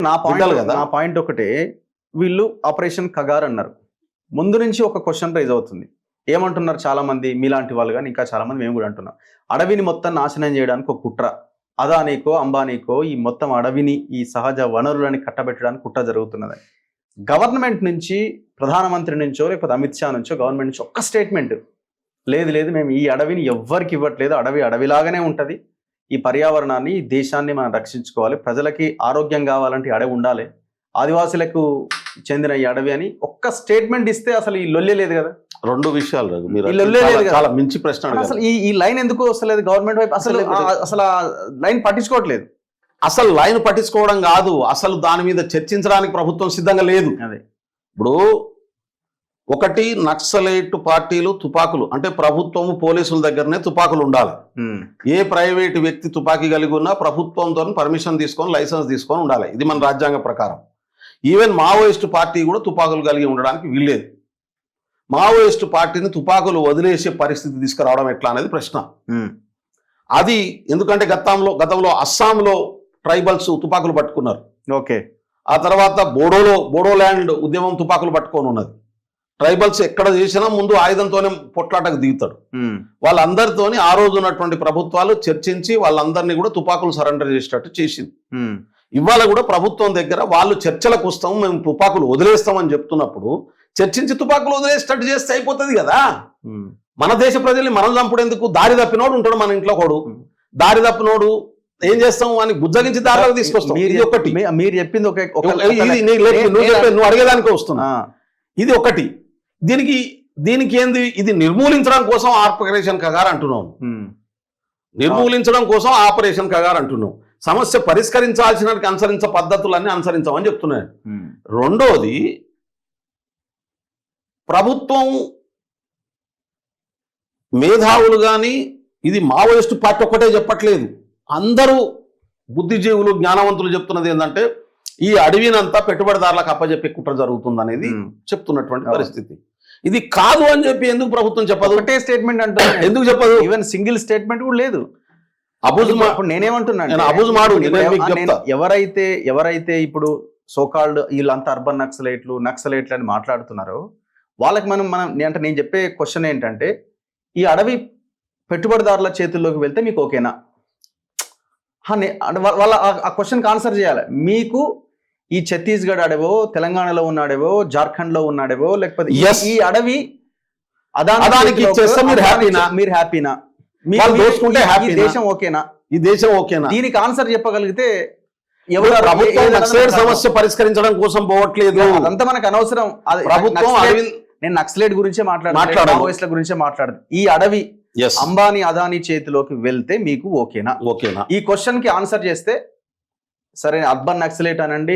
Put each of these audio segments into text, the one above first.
నా పాయింట్ ఒకటే, వీళ్ళు ఆపరేషన్ కగార్ అన్నారు. ముందు నుంచి ఒక క్వశ్చన్ రైజ్ అవుతుంది. ఏమంటున్నారు చాలా మంది, మీలాంటి వాళ్ళు కానీ ఇంకా చాలా మంది, మేము కూడా అంటున్నాం, అడవిని మొత్తం నాశనం చేయడానికి ఒక కుట్ర, అదానీకో అంబానీకో ఈ మొత్తం అడవిని, ఈ సహజ వనరులని కట్టబెట్టడానికి కుట్ర జరుగుతున్నది. గవర్నమెంట్ నుంచి, ప్రధానమంత్రి నుంచో లేకపోతే అమిత్ షా నుంచో, గవర్నమెంట్ నుంచి ఒక్క స్టేట్మెంట్ లేదు, లేదు మేము ఈ అడవిని ఎవ్వరికి ఇవ్వట్లేదు, అడవి అడవిలాగానే ఉంటుంది, ఈ పర్యావరణాన్ని, ఈ దేశాన్ని మనం రక్షించుకోవాలి, ప్రజలకి ఆరోగ్యం కావాలంటే అడవి ఉండాలి, ఆదివాసులకు చెందిన ఈ అడవి అని ఒక్క స్టేట్మెంట్ ఇస్తే అసలు ఈ లొల్లే లేదు కదా. రెండు విషయాలు మీరు చాలా మించి ప్రశ్న. అసలు ఈ లైన్ ఎందుకు వస్తలేదు గవర్నమెంట్ వైపు? అసలు ఆ లైన్ పట్టించుకోవట్లేదు. అసలు లైన్ పట్టించుకోవడం కాదు, అసలు దాని మీద చర్చించడానికి ప్రభుత్వం సిద్ధంగా లేదు. అదే ఇప్పుడు ఒకటి, నక్సలైట్ పార్టీలు తుపాకులు అంటే ప్రభుత్వము పోలీసుల దగ్గరనే తుపాకులు ఉండాలి. ఏ ప్రైవేటు వ్యక్తి తుపాకీ కలిగి ఉన్నా ప్రభుత్వంతో పర్మిషన్ తీసుకొని, లైసెన్స్ తీసుకొని ఉండాలి. ఇది మన రాజ్యాంగ ప్రకారం. ఈవెన్ మావోయిస్టు పార్టీ కూడా తుపాకులు కలిగి ఉండడానికి వీల్లేదు. మావోయిస్టు పార్టీని తుపాకులు వదిలేసే పరిస్థితి తీసుకురావడం ఎట్లా అనేది ప్రశ్న. అది ఎందుకంటే గతంలో అస్సాంలో ట్రైబల్స్ తుపాకులు పట్టుకున్నారు. ఓకే. ఆ తర్వాత బోడోల్యాండ్ ఉద్యమం తుపాకులు పట్టుకొని ఉన్నది. ట్రైబల్స్ ఎక్కడ చేసినా ముందు ఆయుధంతోనే పొట్లాటకు దిగుతాడు. వాళ్ళందరితోని ఆ రోజు ఉన్నటువంటి ప్రభుత్వాలు చర్చించి వాళ్ళందరినీ కూడా తుపాకులు సరెండర్ చేసేటట్టు చేసింది. ఇవాళ కూడా ప్రభుత్వం దగ్గర వాళ్ళు చర్చలకు వస్తాం, మేము తుపాకులు వదిలేస్తామని చెప్తున్నప్పుడు చర్చించి తుపాకులు వదిలేసేటట్టు చేస్తే అయిపోతుంది కదా. మన దేశ ప్రజల్ని మనం చంపుడేందుకు? దారి తప్పినోడు ఉంటాడు మన ఇంట్లో కోడు, దారి తప్పినోడు ఏం చేస్తాం అని బుజ్జగించి దారిలో తీసుకొస్తాం. ఇది ఒకటి. మీరు చెప్పింది నువ్వు అడిగేదానికే వస్తున్నా. ఇది ఒకటి. దీనికి ఏంది, ఇది నిర్మూలించడం కోసం ఆపరేషన్ కగార్ అంటున్నావు. నిర్మూలించడం కోసం ఆపరేషన్ కగార్ అంటున్నావు. సమస్య పరిష్కరించాల్సిన అనుసరించే పద్ధతులన్నీ అనుసరించామని చెప్తున్నాను. రెండోది, ప్రభుత్వం మేధావులు కానీ ఇది మావోయిస్టు పార్టీ ఒక్కటే చెప్పట్లేదు, అందరూ బుద్ధిజీవులు, జ్ఞానవంతులు చెప్తున్నది ఏంటంటే ఈ అడవినంతా పెట్టుబడిదారులకు అప్పచెప్పే కుట్ర జరుగుతుంది అనేది చెప్తున్నటువంటి పరిస్థితి. ఇది కాదు అని చెప్పి ఎందుకు ప్రభుత్వం చెప్పదు? ఒకటే స్టేట్మెంట్ అంటే ఎందుకు చెప్పదు? ఈవెన్ సింగిల్ స్టేట్మెంట్ కూడా లేదు. నేనేమంటున్నాను, ఎవరైతే ఇప్పుడు సోకాల్డ్ వీళ్ళంతా అర్బన్ నక్సలైట్లు అని మాట్లాడుతున్నారో వాళ్ళకి మనం అంటే నేను చెప్పే క్వశ్చన్ ఏంటంటే, ఈ అడవి పెట్టుబడిదారుల చేతుల్లోకి వెళ్తే మీకు ఓకేనా? వాళ్ళ ఆ క్వశ్చన్కి ఆన్సర్ చేయాలి. మీకు ఈ ఛత్తీస్గఢ్ అడవో, తెలంగాణలో ఉన్న అడవో, జార్ఖండ్లో ఉన్న అడవో, లేకపోతే ఈ అడవి మీరు హ్యాపీనా? దేశం ఓకేనా? ఈ దేశం ఓకేనా? దీనికి ఆన్సర్ చెప్పగలిగితే సమస్య పరిష్కరించడం కోసం పోవట్లేదు. అదంతా మనకు అనవసరం. నేను నక్సలైట్ గురించే మాట్లాడాను, గురించే మాట్లాడదు. ఈ అడవి అంబానీ అదానీ చేతిలోకి వెళ్తే మీకు ఓకేనా? ఈ క్వశ్చన్ కి ఆన్సర్ చేస్తే సరే, అర్బన్ నక్సలైట్ అనండి,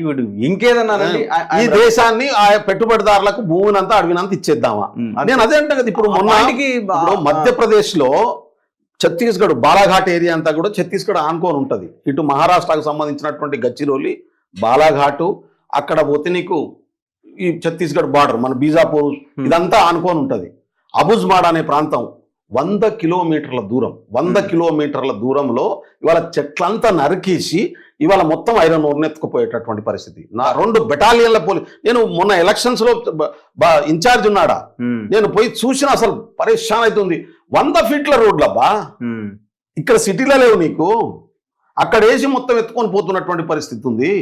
వీడు ఇంకేదన్నా అనండి, ఈ దేశాన్ని ఆ పెట్టుబడిదారులకు భూమినంతా అడవినంతా ఇచ్చేద్దామా? నేను అదే అంటే కదా, ఇప్పుడు మధ్యప్రదేశ్ లో ఛత్తీస్గఢ్ బాలాఘాట్ ఏరియా అంతా కూడా ఛత్తీస్గఢ్ ఆనుకొని ఉంటది. ఇటు మహారాష్ట్రకు సంబంధించినటువంటి గచ్చిరోలి, బాలాఘాటు, అక్కడ పోతే నీకు ఈ ఛత్తీస్గఢ్ బార్డర్, మన బీజాపూర్, ఇదంతా ఆనుకొని ఉంటది. అబుజ్మాడ్ అనే ప్రాంతం 100 కిలోమీటర్ల దూరంలో ఇవాళ చెట్లంతా నరికేసి ఇవాళ మొత్తం ఐరన్ ఓర్ని ఎత్తుకుపోయేటటువంటి పరిస్థితి. నా 2 బెటాలియన్ల నేను మొన్న ఎలక్షన్స్ లో ఇన్ఛార్జ్ ఉన్నాడా, నేను పోయి చూసిన అసలు పరేషాన్ అవుతుంది. 100 ఫీట్ల రోడ్లబ్బా, ఇక్కడ సిటీలో లేవు నీకు, అక్కడ వేసి మొత్తం ఎత్తుకొని పోతున్నటువంటి పరిస్థితి ఉంది.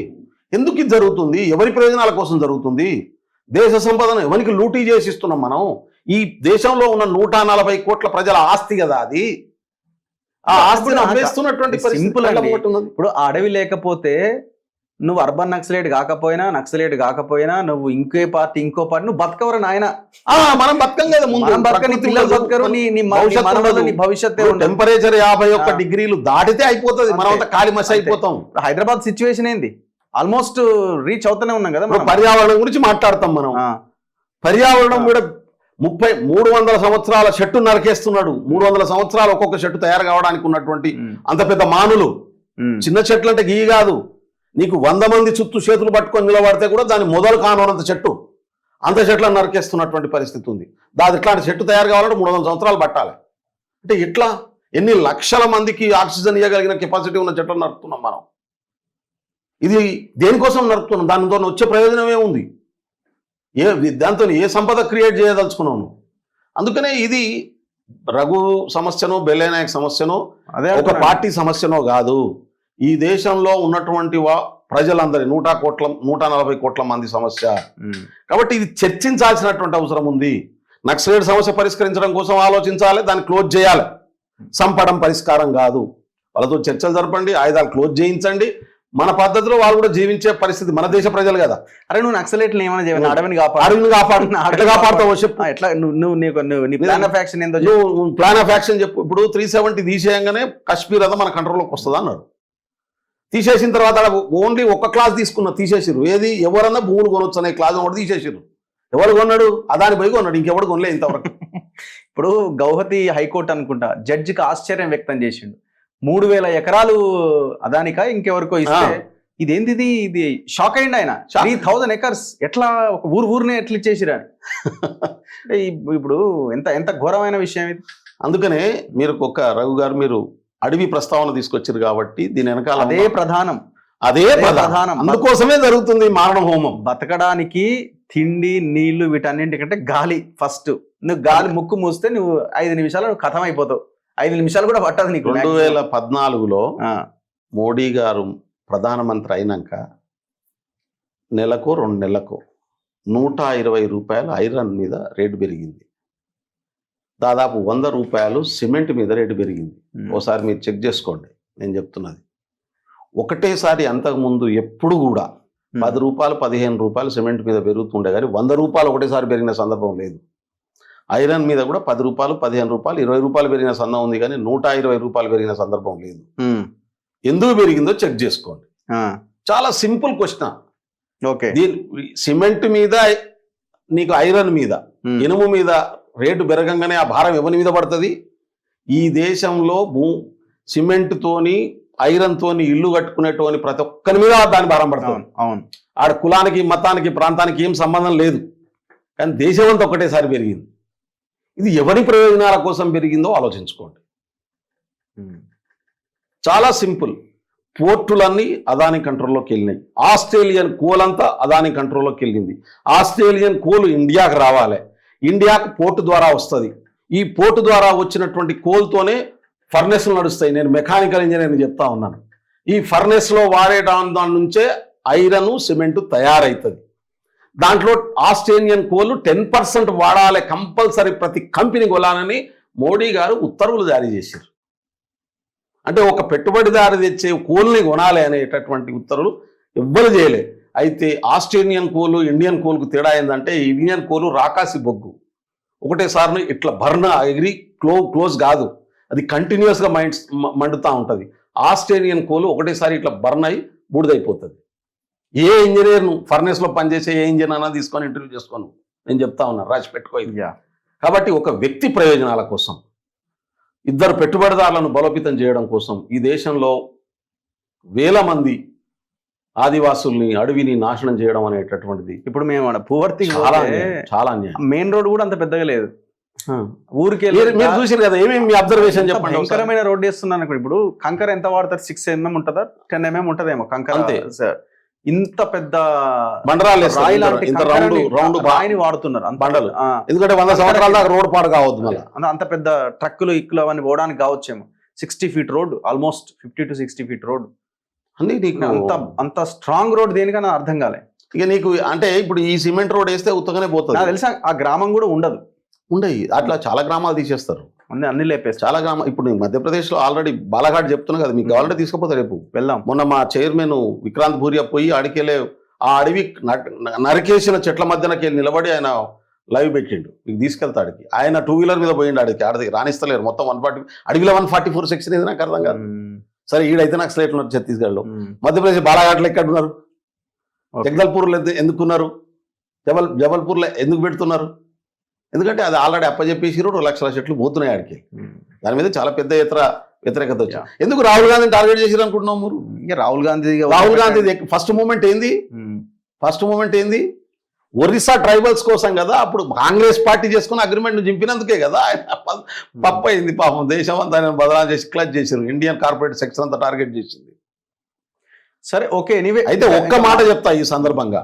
ఎందుకు ఇది జరుగుతుంది? ఎవరి ప్రయోజనాల కోసం జరుగుతుంది? దేశ సంపదను ఎవరికి లూటీ చేసి ఇస్తున్నాం మనం? ఈ దేశంలో ఉన్న 140 కోట్ల ప్రజల ఆస్తి కదా అది. ఆ ఆస్తిని అమ్మేస్తున్నటువంటి సింపుల్. ఇప్పుడు ఆ అడవి లేకపోతే నువ్వు అర్బన్ నక్సలైట్ కాకపోయినా నువ్వు ఇంకో పార్టీ నువ్వు బతకవరు నాయన. మనం బతకం కదా, ముందు పిల్లలు బతకరు, భవిష్యత్తు. టెంపరేచర్ 51 డిగ్రీలు దాటితే అయిపోతుంది, మనం అంతా కాలి మసి అయిపోతాం. హైదరాబాద్ సిచ్యువేషన్ ఏంది? ఆల్మోస్ట్ రీచ్ అవుతూనే ఉన్నాం కదా. పర్యావరణం గురించి మాట్లాడతాం మనం. పర్యావరణం కూడా 300 సంవత్సరాల చెట్టు నరికేస్తున్నాడు. 300 సంవత్సరాలు ఒక్కొక్క చెట్టు తయారు కావడానికి ఉన్నటువంటి అంత పెద్ద మానులు. చిన్న చెట్లు అంటే గీ కాదు, నీకు 100 మంది చుట్టూ చేతులు పట్టుకొని నిలబడితే కూడా దాని మొదలు కానున్నంత చెట్టు, అంత చెట్లను నరికేస్తున్నటువంటి పరిస్థితి ఉంది. ఇట్లాంటి చెట్టు తయారు కావాలంటే 300 సంవత్సరాలు పట్టాలి. అంటే ఇట్లా ఎన్ని లక్షల మందికి ఆక్సిజన్ ఇవ్వగలిగిన కెపాసిటీ ఉన్న చెట్లను నరుకుతున్నాం మనం. ఇది దేనికోసం నడుపుతున్నాం? దానితో వచ్చే ప్రయోజనం ఏముంది? దాంతో ఏ సంపద క్రియేట్ చేయదలుచుకున్నాను? అందుకనే ఇది రఘు సమస్యనో బెల్లేనాయక్ సమస్యనో ఒక పార్టీ సమస్యనో కాదు, ఈ దేశంలో ఉన్నటువంటి ప్రజలందరి 140 కోట్ల మంది సమస్య. కాబట్టి ఇది చర్చించాల్సినటువంటి అవసరం ఉంది. నక్సలైట్ సమస్య పరిష్కరించడం కోసం ఆలోచించాలి, దాన్ని క్లోజ్ చేయాలి. సంపడం పరిష్కారం కాదు. వాళ్ళతో చర్చలు జరపండి, ఆయుధాలు క్లోజ్ చేయించండి. మన పద్ధతిలో వాళ్ళు కూడా జీవించే పరిస్థితి, మన దేశ ప్రజలు కదా. అరే నువ్వు నక్సలైట్లు ఏమైనా చేయను, అడవిని కాపాడుతావు చెప్పు. ఎట్లా నువ్వు ప్లాన్ ఆఫ్ యాక్షన్ ఏందో నువ్వు ప్లాన్ ఆఫ్ యాక్షన్ చెప్పు. ఇప్పుడు 370 తీసేయంగానే కాశ్మీర్ అదా మన కంట్రోల్లోకి వస్తుంది అన్నారు. తీసేసిన తర్వాత ఓన్లీ ఒక్క క్లాస్ తీసేసిరు. ఏది? ఎవరన్నా భూములు కొనొచ్చు అనే క్లాస్ ఒకటి తీసేసిరు. ఎవరు కొన్నాడు? అదాని పోయి కొన్నాడు, ఇంకెవడు కొనలే ఇంతవరకు. ఇప్పుడు గౌహతి హైకోర్టు అనుకుంటా జడ్జికి ఆశ్చర్యం వ్యక్తం చేసిండు. 3000 ఎకరాలు అదానికా ఇంకెవరికో ఇస్తే ఇదేంది ఇది షాక్ అయింది ఆయన. 3000 ఎకర్స్ ఎట్లా ఒక ఊరినే ఎట్లా ఇచ్చేసిరా? ఇప్పుడు ఎంత ఘోరమైన విషయం ఇది. అందుకనే మీరు రఘు గారు మీరు అడవి ప్రస్తావన తీసుకొచ్చారు కాబట్టి దీని వెనకాల అదే ప్రధానం. అందుకోసమే జరుగుతుంది మారణ హోమం. బతకడానికి తిండి నీళ్లు వీటన్నింటికంటే గాలి ఫస్ట్. నువ్వు గాలి ముక్కు మూస్తే నువ్వు 5 నిమిషాలు నువ్వు కథం అయిపోతావు. 5 నిమిషాలు కూడా పట్టదు నీకు. 2014లో మోడీ గారు ప్రధానమంత్రి అయినాక నెలకు 2 నెలలకు 120 రూపాయలు ఐరన్ మీద రేటు పెరిగింది. దాదాపు 100 రూపాయలు సిమెంట్ మీద రేటు పెరిగింది. ఓసారి మీరు చెక్ చేసుకోండి, నేను చెప్తున్నది. ఒకటేసారి అంతకుముందు ఎప్పుడు కూడా 10 రూపాయలు 15 రూపాయలు సిమెంట్ మీద పెరుగుతుండే కానీ 100 రూపాయలు ఒకటేసారి పెరిగిన సందర్భం లేదు. ఐరన్ మీద కూడా 10 రూపాయలు 15 రూపాయలు 20 రూపాయలు పెరిగిన సందర్భం ఉంది కానీ 120 రూపాయలు పెరిగిన సందర్భం లేదు. ఎందుకు పెరిగిందో చెక్ చేసుకోండి. చాలా సింపుల్ క్వశ్చన్. ఓకే, సిమెంట్ మీద నీకు ఐరన్ మీద ఇనుము మీద రేటు పెరగంగానే ఆ భారం ఎవరి మీద పడుతుంది? ఈ దేశంలో సిమెంట్ తోని ఐరన్ తోని ఇల్లు కట్టుకునేటోని ప్రతి ఒక్కరి మీద దాని భారం పడుతుంది. అవును, ఆడ కులానికి మతానికి ప్రాంతానికి ఏం సంబంధం లేదు, కానీ దేశం అంతా ఒకటేసారి పెరిగింది. ఇది ఎవరి ప్రయోజనాల కోసం పెరిగిందో ఆలోచించుకోండి. చాలా సింపుల్. పోర్టులన్నీ అదాని కంట్రోల్లోకి వెళ్ళినాయి. ఆస్ట్రేలియన్ కోల్ అంతా అదాని కంట్రోల్లోకి వెళ్ళింది. ఆస్ట్రేలియన్ కోల్ ఇండియాకి రావాలి, ఇండియాకు పోర్టు ద్వారా వస్తుంది. ఈ పోర్టు ద్వారా వచ్చినటువంటి కోల్తోనే ఫర్నెస్లు నడుస్తాయి. నేను మెకానికల్ ఇంజనీర్ని చెప్తా ఉన్నాను. ఈ ఫర్నెస్లో వాడే దాని నుంచే ఐరన్ సిమెంటు తయారవుతుంది. దాంట్లో ఆస్ట్రేలియన్ కోల్ 10% వాడాలి కంపల్సరీ, ప్రతి కంపెనీ కొనాలని మోడీ గారు ఉత్తర్వులు జారీ చేశారు. అంటే ఒక పెట్టుబడిదారు తెచ్చే కోల్ని కొనాలి అనేటటువంటి ఉత్తర్వులు ఎవ్వరు చేయలే. అయితే ఆస్ట్రేలియన్ కోలు ఇండియన్ కోల్కు తేడా ఏంటంటే, ఇండియన్ కోలు రాకాసి బొగ్గు ఒకటేసారి ఇట్లా బర్న్ ఎగిరి క్లోజ్ కాదు, అది కంటిన్యూస్గా మండుతూ ఉంటుంది. ఆస్ట్రేలియన్ కోలు ఒకటేసారి ఇట్లా బర్న్ అయి బూడిదైపోతుంది. ఏ ఇంజనీర్ను ఫర్నేస్లో పనిచేసే ఏ ఇంజనీర్ అయినా తీసుకొని ఇంటర్వ్యూ చేసుకోను, నేను చెప్తా ఉన్నాను, రాసి పెట్టుకో. కాబట్టి ఒక వ్యక్తి ప్రయోజనాల కోసం, ఇద్దరు పెట్టుబడిదారులను బలోపేతం చేయడం కోసం ఈ దేశంలో వేల మంది ఆదివాసుల్ని అడవిని నాశనం చేయడం అనేటటువంటిది ఇప్పుడు మేము పూర్తి చాలా మెయిన్ రోడ్ కూడా అంత పెద్దగా లేదు. ఊరికి మీరు చూసారు కదా, ఏమేమి మీ అబ్జర్వేషన్ చెప్పండి. భయంకరమైన రోడ్ వేస్తున్నాను అనుకోండి. ఇప్పుడు కంకర ఎంత వాడతారు? 6 mm ఉంటుందా, 10 mm ఉంటదేమో కంకర. అంతే సార్. ఇంత పెద్ద బండరాలు రాయిని వాడుతున్నారు బండలు, ఎందుకంటే 100 సంవత్సరాల దాకా రోడ్ పాడు కావద్దు. మళ్ళీ అంత పెద్ద ట్రక్కులు ఇక్కులు అవన్నీ పోవడానికి కావచ్చేమో. 60 feet road, almost 50 to 60 feet road. అన్ని నీకు అంత స్ట్రాంగ్ రోడ్ దేనికన్నా అర్థం కాలే. ఇక నీకు అంటే ఇప్పుడు ఈ సిమెంట్ రోడ్ వేస్తే ఉత్తగానే పోతుంది. నాకు తెలుసా ఆ గ్రామం కూడా ఉండదు. ఉండయి అట్లా చాలా గ్రామాలు తీసేస్తారు, అన్ని లేపేస్తారు చాలా గ్రామం. ఇప్పుడు మధ్యప్రదేశ్లో ఆల్రెడీ బాలాఘాట్ చెప్తున్నా కదా, మీకు ఆల్రెడీ తీసుకుపోతారు. రేపు వెళ్దాం. మొన్న మా చైర్మన్ విక్రాంత్ భూరియా పోయి అడికెళ్ళే ఆ అడవి నరికేసిన చెట్ల మధ్యనకి వెళ్ళి నిలబడి ఆయన లైవ్ పెట్టిండు, మీకు తీసుకెళ్తా అడిగి. ఆయన 2-wheeler మీద పోయిండు అడిగి. ఆడికి రాణిస్తలేరు. మొత్తం 140 అడవిలో 144 సెక్షన్ ఏది నాకు అర్థం కాదు. సరే ఈడైతే నాకు స్లేట్ ఉన్నారు ఛత్తీస్గఢ్లో. మధ్యప్రదేశ్ బాలాఘాట్లో ఎక్కడ ఉన్నారు? జగదల్పూర్లో ఎందుకున్నారు? జబల్పూర్లో ఎందుకు పెడుతున్నారు? ఎందుకంటే అది ఆల్రెడీ అప్పచెప్పేసి 2 లక్షల చెట్లు పోతున్నాయి ఆడికి. దాని మీద చాలా పెద్ద వ్యతిరేకత వచ్చా. ఎందుకు రాహుల్ గాంధీని టార్గెట్ చేసారు అనుకుంటున్నాం మీరు? ఇంకా రాహుల్ గాంధీ ఫస్ట్ మూమెంట్ ఏంది? ఒరిస్సా ట్రైబల్స్ కోసం కదా. అప్పుడు కాంగ్రెస్ పార్టీ చేసుకుని అగ్రిమెంట్ చింపినందుకే కదా ఆయన పప్పు అయింది. పాపం దేశం అంతా ఆయన బదలా చేసి క్లచ్ చేశారు. ఇండియన్ కార్పొరేట్ సెక్షన్ అంతా టార్గెట్ చేసింది. సరే ఓకే ఎనీవే అయితే ఒక్క మాట చెప్తా ఈ సందర్భంగా,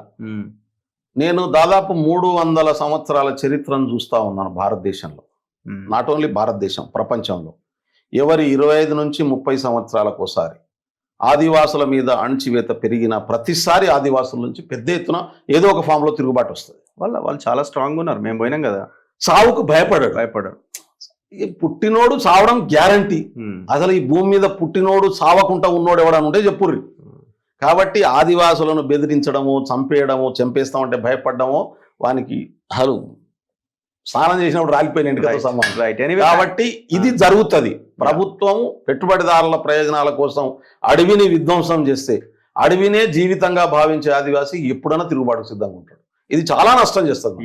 నేను దాదాపు 300 సంవత్సరాల చరిత్రను చూస్తా ఉన్నాను భారతదేశంలో. నాట్ ఓన్లీ భారతదేశం, ప్రపంచంలో ఎవరి 25 నుంచి 30 సంవత్సరాలకు ఒకసారి ఆదివాసుల మీద అణచివేత పెరిగిన ప్రతిసారి ఆదివాసుల నుంచి పెద్ద ఎత్తున ఏదో ఒక ఫామ్లో తిరుగుబాటు వస్తుంది. వాళ్ళు చాలా స్ట్రాంగ్ ఉన్నారు, మేము పోయినాం కదా. సావుకు భయపడాడు. ఈ పుట్టినోడు చావడం గ్యారంటీ. అసలు ఈ భూమి మీద పుట్టినోడు చావకుండా ఉన్నోడు ఎవడని ఉంటే చెప్పుర్రి. కాబట్టి ఆదివాసులను బెదిరించడము, చంపేయడము, చంపేస్తామంటే భయపడ్డము, వానికి అసలు స్నానం చేసినప్పుడు రాలిపోయిన సమానం. కాబట్టి ఇది జరుగుతుంది. ప్రభుత్వం పెట్టుబడిదారుల ప్రయోజనాల కోసం అడవిని విధ్వంసం చేస్తే అడవినే జీవితంగా భావించే ఆదివాసి ఎప్పుడైనా తిరుగుబాటుకు సిద్ధంగా ఉంటాడు. ఇది చాలా నష్టం చేస్తుంది.